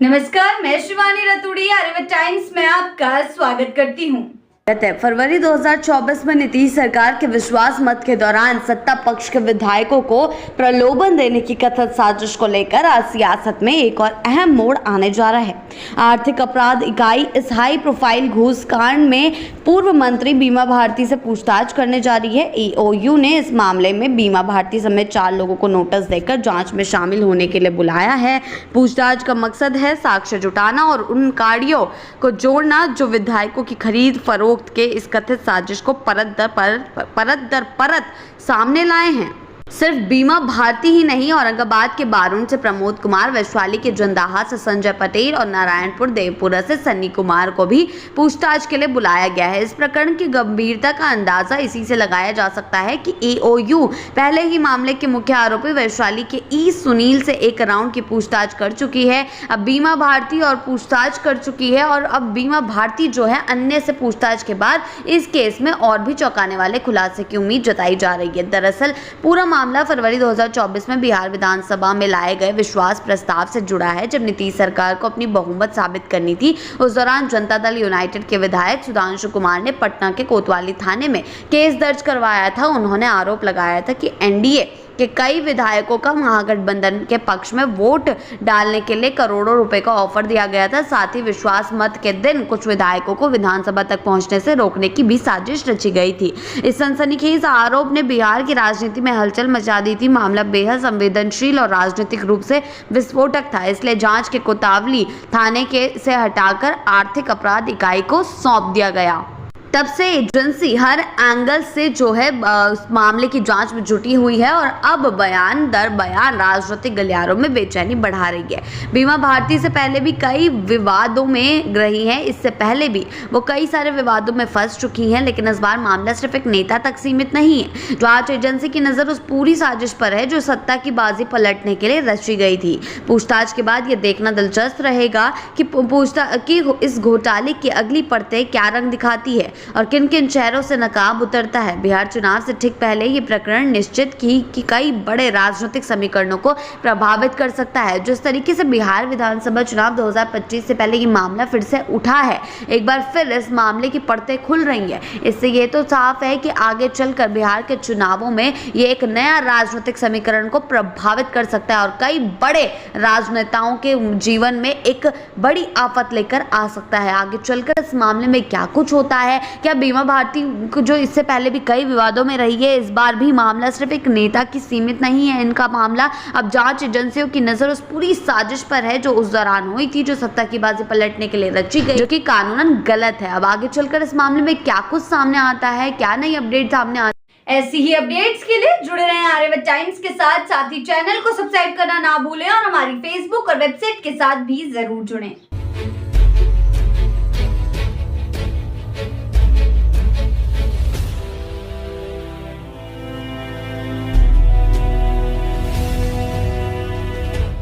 नमस्कार, मैं शिवानी रतूड़ी आर्यभट्ट टाइम्स में आपका स्वागत करती हूँ। फरवरी 2024 में नीतीश सरकार के विश्वास मत के दौरान सत्ता पक्ष के विधायकों को प्रलोभन देने की कथित साजिश को लेकर आज सियासत में एक और अहम मोड़ आने जा रहा है। आर्थिक अपराध इकाई इस हाई प्रोफाइल घूस कांड में पूर्व मंत्री बीमा भारती से पूछताछ करने जा रही है। ईओयू ने इस मामले में बीमा भारती समेत 4 लोगों को नोटिस देकर जांच में शामिल होने के लिए बुलाया है। पूछताछ का मकसद है साक्ष्य जुटाना और उन कार्यों को जोड़ना जो विधायकों की खरीद फरोख्त के इस कथित साजिश को परत दर परत सामने लाए हैं। सिर्फ बीमा भारती ही नहीं, औरंगाबाद के बारून से प्रमोद कुमार, वैशाली के जंदाहा से संजय पटेल और नारायणपुर देवपुरा से सन्नी कुमार को भी पूछताछ के लिए बुलाया गया है। इस प्रकरण की गंभीरता का अंदाजा इसी से लगाया जा सकता है कि ईओयू पहले ही मामले के मुख्य आरोपी वैशाली के सुनील से एक राउंड की पूछताछ कर चुकी है। अब बीमा भारती और पूछताछ कर चुकी है और अब बीमा भारती जो है अन्य से पूछताछ के बाद इस केस में और भी चौंकाने वाले खुलासे की उम्मीद जताई जा रही है। दरअसल पूरा मामला फरवरी 2024 में बिहार विधानसभा में लाए गए विश्वास प्रस्ताव से जुड़ा है। जब नीतीश सरकार को अपनी बहुमत साबित करनी थी, उस दौरान जनता दल यूनाइटेड के विधायक सुधांशु कुमार ने पटना के कोतवाली थाने में केस दर्ज करवाया था। उन्होंने आरोप लगाया था कि एनडीए के कई विधायकों का महागठबंधन के पक्ष में वोट डालने के लिए करोड़ों रुपए का ऑफर दिया गया था। साथ ही विश्वास मत के दिन कुछ विधायकों को विधानसभा तक पहुंचने से रोकने की भी साजिश रची गई थी। इस सनसनीखेज आरोप ने बिहार की राजनीति में हलचल मचा दी थी। मामला बेहद संवेदनशील और राजनीतिक रूप से विस्फोटक था, इसलिए जांच के कोतवाली थाने से हटाकर आर्थिक अपराध इकाई को सौंप दिया गया। तब से एजेंसी हर एंगल से जो है मामले की जांच में जुटी हुई है और अब बयान दर बयान राजनीतिक गलियारों में बेचैनी बढ़ा रही है। बीमा भारती से पहले भी कई विवादों में रही है। इससे पहले भी वो कई सारे विवादों में फंस चुकी हैं, लेकिन इस बार मामला सिर्फ एक नेता तक सीमित नहीं है। जांच एजेंसी की नज़र उस पूरी साजिश पर है जो सत्ता की बाजी पलटने के लिए रची गई थी। पूछताछ के बाद ये देखना दिलचस्प रहेगा कि इस घोटाले की अगली परतें क्या रंग दिखाती है और किन किन चेहरों से नकाब उतरता है। बिहार चुनाव से ठीक पहले ये प्रकरण निश्चित कि कई बड़े राजनीतिक समीकरणों को प्रभावित कर सकता है। जिस तरीके से बिहार विधानसभा चुनाव 2025 से पहले ये मामला फिर से उठा है, एक बार फिर इस मामले की परतें खुल रही हैं। इससे ये तो साफ है कि आगे चलकर बिहार के चुनावों में ये एक नया राजनीतिक समीकरण को प्रभावित कर सकता है और कई बड़े राजनेताओं के जीवन में एक बड़ी आफत लेकर आ सकता है। आगे चलकर इस मामले में क्या कुछ होता है, क्या बीमा भारती जो इससे पहले भी कई विवादों में रही है, इस बार भी मामला सिर्फ एक नेता की सीमित नहीं है। इनका मामला अब जांच एजेंसियों की नजर उस पूरी साजिश पर है जो उस दौरान हुई थी, जो सत्ता की बाजी पलटने के लिए रची गई, जो कि कानूनन गलत है। अब आगे चलकर इस मामले में क्या कुछ सामने आता है, क्या नई अपडेट सामने आती है, ऐसी ही अपडेट्स के लिए जुड़े रहें आर्यभट्ट टाइम्स के साथ ही चैनल को सब्सक्राइब करना ना भूलें और हमारी फेसबुक और वेबसाइट के साथ भी जरूर जुड़ें।